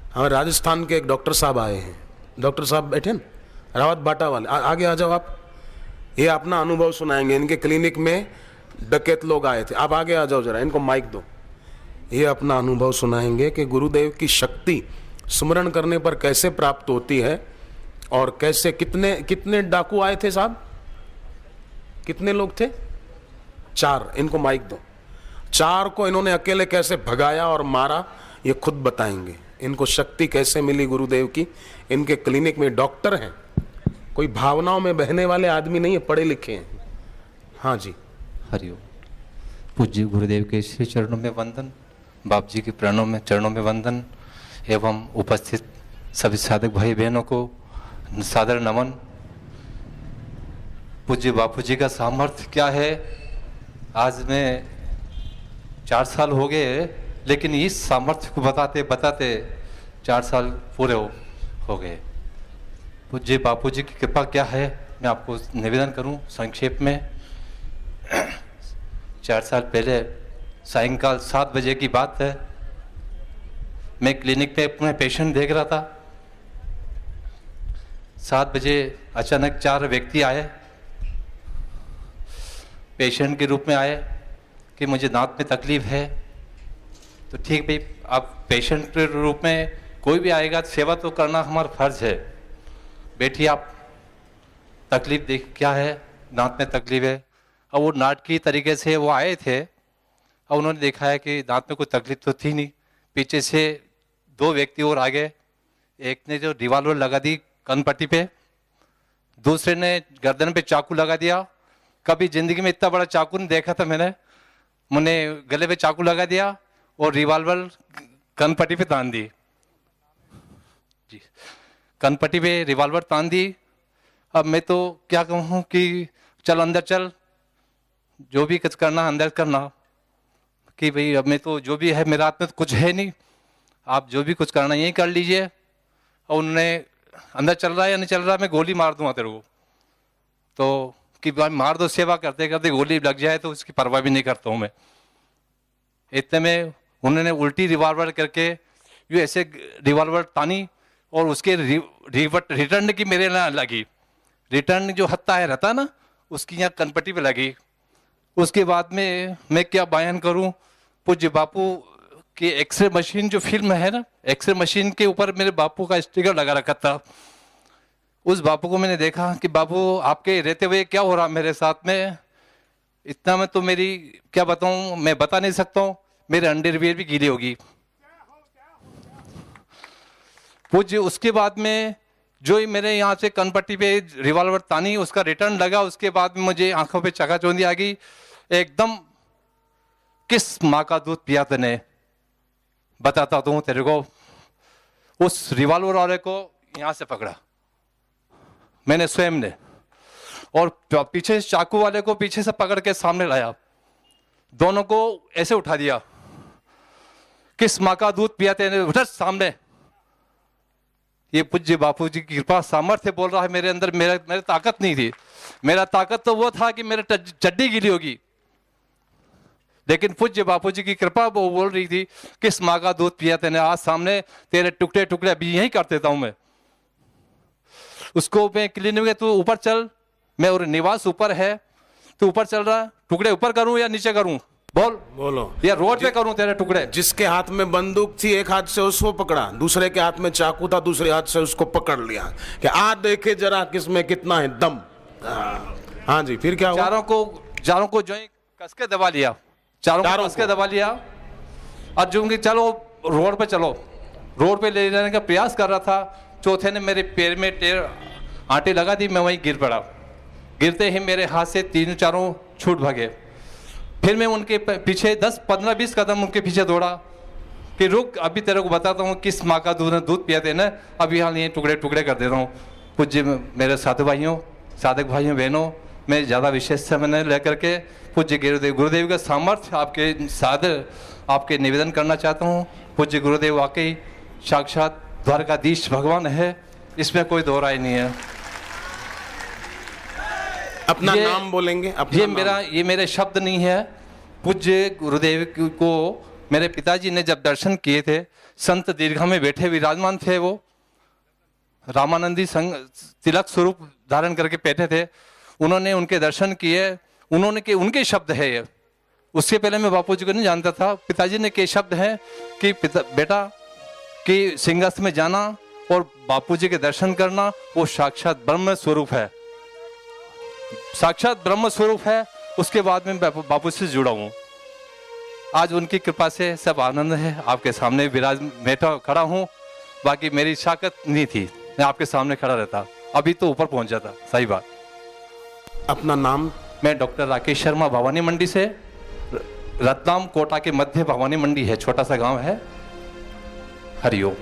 हमारे राजस्थान के एक डॉक्टर साहब आए हैं। डॉक्टर साहब बैठे ना, रावत बाटा वाले, आगे आ जाओ आप। ये अपना अनुभव सुनाएंगे। इनके क्लिनिक में डकैत लोग आए थे। आप आगे आ जाओ जरा, इनको माइक दो। ये अपना अनुभव सुनाएंगे कि गुरुदेव की शक्ति स्मरण करने पर कैसे प्राप्त होती है और कैसे कितने कितने डाकू आए थे साहब, कितने लोग थे? 4। इनको माइक दो। 4 को इन्होंने अकेले कैसे भगाया और मारा, ये खुद बताएंगे। इनको शक्ति कैसे मिली गुरुदेव की। इनके क्लिनिक में डॉक्टर हैं, कोई भावनाओं में बहने वाले आदमी नहीं है, पढ़े लिखे हैं। हाँ जी, हरिओम। पूज्य गुरुदेव के श्री चरणों में वंदन, बाप जी के प्रणों में चरणों में वंदन एवं उपस्थित सभी साधक भाई बहनों को सादर नमन। पूज्य बापू जी का सामर्थ्य क्या है। आज मैं 4 साल हो गए, लेकिन इस सामर्थ्य को बताते बताते 4 साल पूरे हो गए। पूज्य बापू जी की कृपा क्या है, मैं आपको निवेदन करूं संक्षेप में। 4 साल पहले सायंकाल 7 बजे की बात है। मैं क्लिनिक पे अपने पेशेंट देख रहा था। 7 बजे अचानक 4 व्यक्ति आए, पेशेंट के रूप में आए कि मुझे दांत में तकलीफ है। तो ठीक भाई, आप पेशेंट के रूप में कोई भी आएगा, सेवा तो करना हमारा फर्ज है। बैठिए, आप तकलीफ देख क्या है, दांत में तकलीफ है। और वो नाटकीय तरीके से वो आए थे और उन्होंने देखा है कि दांत में कोई तकलीफ तो थी नहीं। पीछे से 2 व्यक्ति और आ गए। एक ने जो रिवॉल्वर लगा दी कनपट्टी पे, दूसरे ने गर्दन पे चाकू लगा दिया। कभी जिंदगी में इतना बड़ा चाकू नहीं देखा था मैंने गले पे चाकू लगा दिया और रिवॉल्वर कनपट्टी पे तान दी। जी, कनपट्टी पे रिवॉल्वर तान दी। अब मैं तो क्या कहूँ कि चल अंदर चल, जो भी कुछ करना अंदर करना, कि भाई अब मैं तो जो भी है मेरे हाथ में तो कुछ है नहीं, आप जो भी कुछ करना यही कर लीजिए। और उन्होंने अंदर चल रहा है या नहीं चल रहा, मैं गोली मार दूंगा तेरे को। तो कि भाई मार दो, सेवा करते करते गोली लग जाए तो उसकी परवाह भी नहीं करता हूँ मैं। इतने में उन्होंने उल्टी रिवॉल्वर करके ये ऐसे रिवॉल्वर तानी और उसके रिटर्न की मेरे ना लगी। रिटर्न जो हत्ता है रहता ना, उसकी यहाँ कनपट्टी पे लगी। उसके बाद में मैं क्या बयान करूं। पूज्य बापू की एक्सरे मशीन जो फिल्म है ना, एक्सरे मशीन के ऊपर मेरे बापू का स्टिकर लगा रखा था। उस बापू को मैंने देखा कि बापू आपके रहते हुए क्या हो रहा मेरे साथ में। इतना में तो मेरी क्या बताऊं, मैं बता नहीं सकता हूं, मेरे अंडरवियर भी गीली होगी। पूज्य उसके बाद में जो ही मेरे यहाँ से कनपट्टी पे रिवॉल्वर तानी, उसका रिटर्न लगा। उसके बाद में मुझे आंखों पे चकाचौंधी आ गई एकदम। किस माँ का दूध पिया तूने, बताता हूँ तेरे को। उस रिवॉल्वर वाले को यहाँ से पकड़ा मैंने स्वयं ने, और पीछे चाकू वाले को पीछे से पकड़ के सामने लाया। दोनों को ऐसे उठा दिया। किस माँ का दूध पिया तेने, उठ सामने। ये पूज्य बापू जी की कृपा सामर्थ्य बोल रहा है मेरे अंदर। मेरे ताकत नहीं थी। मेरा ताकत तो वो था कि मेरे चड्डी गीली होगी, लेकिन पूज्य बापू जी की कृपा वो बोल रही थी किस माँ का दूध पिया तेने, आज सामने तेरे टुकड़े टुकड़े अभी यही कर देता हूं मैं। उसको मैं क्लिनिक में, तू ऊपर चल, मैं और निवास ऊपर है, तू ऊपर चल रहा, टुकड़े ऊपर करूं या नीचे करूं, बोलो या रोड पे करूं तेरे टुकड़े। जिसके हाथ में बंदूक थी, एक हाथ से उसको पकड़ा, दूसरे के हाथ में चाकू था, दूसरे हाथ से उसको पकड़ लिया कि आज देखे जरा किसमें कितना है दम। हाँ जी, फिर क्या हुआ? चारों को जो कस के दबा लिया, चारों को कस के दबा लिया। अर्जुन की चलो रोड पे चलो, रोड पे ले जाने का प्रयास कर रहा था। चौथे ने मेरे पैर में आंटी लगा दी, मैं वहीं गिर पड़ा। गिरते ही मेरे हाथ से 3-4 छूट भागे। फिर मैं उनके पीछे 10, 15, 20 कदम उनके पीछे दौड़ा कि रुक, अभी तेरे को बताता हूँ किस माँ का दूध पिया थे ना, अभी हाल ये टुकड़े टुकड़े कर देता हूँ। पूज्य मेरे साधु भाइयों, साधक भाइयों बहनों, मैं ज़्यादा विशेष समय लेकर के पूज्य गुरुदेव का सामर्थ्य आपके निवेदन करना चाहता हूँ। पूज्य गुरुदेव वाकई साक्षात द्वारकाधीश भगवान है, इसमें कोई दो राय नहीं है। अपना नाम बोलेंगे? ये मेरे शब्द नहीं है। पूज्य गुरुदेव को मेरे पिताजी ने जब दर्शन किए थे, संत दीर्घा में बैठे विराजमान थे। वो रामानंदी संग तिलक स्वरूप धारण करके बैठे थे। उन्होंने उनके दर्शन किए। उनके शब्द है ये। उससे पहले मैं बापू जी को नहीं जानता था। पिताजी ने के शब्द हैं कि बेटा कि सिंहासन में जाना और बापू जी के दर्शन करना वो साक्षात ब्रह्म स्वरूप है, साक्षात ब्रह्म स्वरूप है। उसके बाद में बापू से जुड़ा हूँ। आज उनकी कृपा से सब आनंद है। आपके सामने बैठा खड़ा हूँ। बाकी मेरी ताकत नहीं थी, मैं आपके सामने खड़ा रहता, अभी तो ऊपर पहुंच जाता। सही बात। अपना नाम? मैं डॉक्टर राकेश शर्मा, भवानी मंडी से। रतलाम कोटा के मध्य भवानी मंडी है, छोटा सा गांव है। हरिओम।